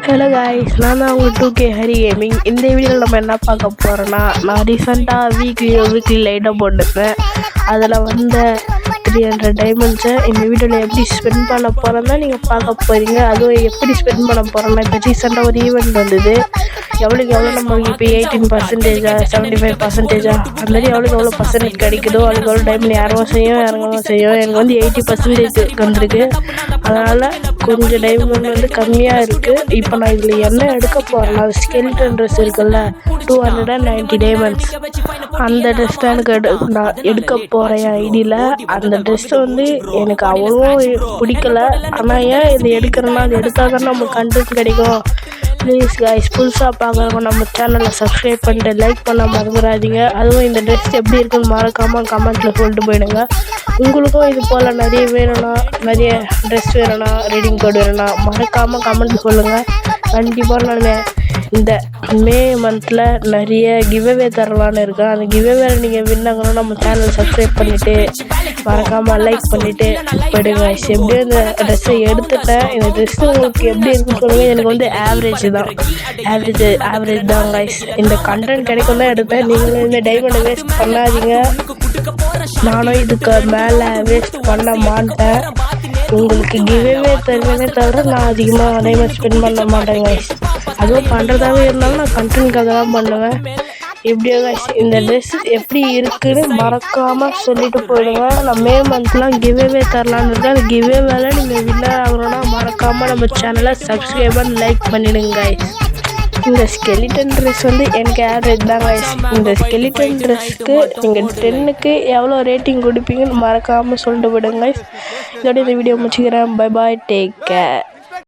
Hello guys, நான் தான் உங்கள் 2K ஹரி கேமிங். இந்த வீடியோவில் நம்ம என்ன பார்க்க போகிறோன்னா, நான் ரீசெண்டாக வீக்லி லைட்டாக போட்டிருந்தேன். அதில் வந்த 300 டைமண்ட்ஸை இந்த வீடியோவில் எப்படி ஸ்பெண்ட் பண்ண போகிறேன்னா நீங்கள் பார்க்க போகிறீங்க. அதுவும் எப்படி ஸ்பெண்ட் பண்ண போகிறோன்னா, இப்போ ரீசெண்டாக ஒரு ஈவெண்ட் வந்தது. எவ்வளோக்கு எவ்வளோ நம்மளுக்கு இப்போ 18%, 75%, அது மாதிரி எவ்வளோக்கு எவ்வளோ பர்சன்டேஜ் கிடைக்குதோ அதுக்கு எவ்வளோ டைமில் இறங்கவும் செய்யும். எனக்கு வந்து 80% வந்திருக்கு. அதனால் கொஞ்சம் டைமண்ட் வந்து கம்மியாக இருக்குது. இப்போ நான் இதில் என்ன எடுக்க போகிறேன்னா, ஸ்கெலிட்டன் ட்ரெஸ் இருக்குல்ல, 290 டைமண்ட்ஸ், அந்த ட்ரெஸ் தான் நான் எடுக்க போகிறேன் என் ஐடியில். அந்த ட்ரெஸ்ஸை வந்து எனக்கு அவ்வளோ பிடிக்கல. ஆனால் ஏன் இது எடுக்கிறேன்னா, அது எடுத்தால் தான் நமக்கு கண்டென்ட் கிடைக்கும். ப்ளீஸ் காய்ஸ், புதுசாக பார்க்குறவங்க நம்ம சேனலை சப்ஸ்கிரைப் பண்ணிட்டு லைக் பண்ண மறந்துடாதீங்க. அதுவும் இந்த ட்ரெஸ் எப்படி இருக்குன்னு மறக்காமல் கமெண்ட்டில் சொல்லிட்டு போயிடுங்க. உங்களுக்கும் இது போல் நிறைய வேணும்னா, நிறைய ட்ரெஸ் வேணும்னா, ரீடிங் கோட் வேணும்னா மறக்காமல் கமெண்ட் சொல்லுங்கள். கண்டிப்பாக நான் இந்த மே மந்தில் நிறைய கிவ்அவே தரலான்னு இருக்கேன். அந்த கிவ்அவேல நீங்கள் வின்னாங்கன்னா நம்ம சேனலை சப்ஸ்கிரைப் பண்ணிவிட்டு மறக்காமல் லைக் பண்ணிவிட்டு போயிடுங்க. எப்படியும் இந்த ட்ரெஸ்ஸை எடுத்துட்டேன். இந்த ட்ரெஸ்ஸு உங்களுக்கு எப்படி இருக்குன்னு சொல்லுங்கள். எனக்கு வந்து ஆவரேஜ் தான் கைஸ். இந்த கண்டென்ட் கிடைக்கும் தான் எடுத்தேன். நீங்களும் இந்த டைமண்டை வேஸ்ட் பண்ணாதீங்க. நானும் இதுக்கு மேலே வேஸ்ட் பண்ண மாட்டேன். உங்களுக்கு கிவ்அவே தருவேனே தவிர நான் அதிகமாக டைமண்ட் ஸ்பெண்ட் பண்ண மாட்டேன் கைஸ். அதுவும் பண்ணுறதாவே இருந்தாலும் நான் கண்டென்ட்காக தான் பண்ணுவேன். எப்படியோ கைஸ், இந்த ட்ரெஸ் எப்படி இருக்குன்னு மறக்காமல் சொல்லிட்டு போயிடுங்க. நான் மே மந்த்லாம் கிவ்அவே தரலான்னு இருக்கேன். அந்த கிவ்அவேல நீங்கள் வின்னர் ஆகணும்னா மறக்காமல் நம்ம சேனலை சப்ஸ்கிரைப் பண்ணி லைக் பண்ணிடுங்க கைஸ். இந்த ஸ்கெலிட்டன் ட்ரெஸ் வந்து எனக்கு ஆவரேஜ் தான் கைஸ். இந்த ஸ்கெலிட்டன் ட்ரெஸ்க்கு நீங்கள் 10க்கு எவ்வளோ ரேட்டிங் கொடுப்பீங்கன்னு மறக்காமல் சொல்லிட்டு போயிடுங்க கைஸ். இதோட இந்த வீடியோ முடிச்சுக்கிறேன். Bye bye, take care.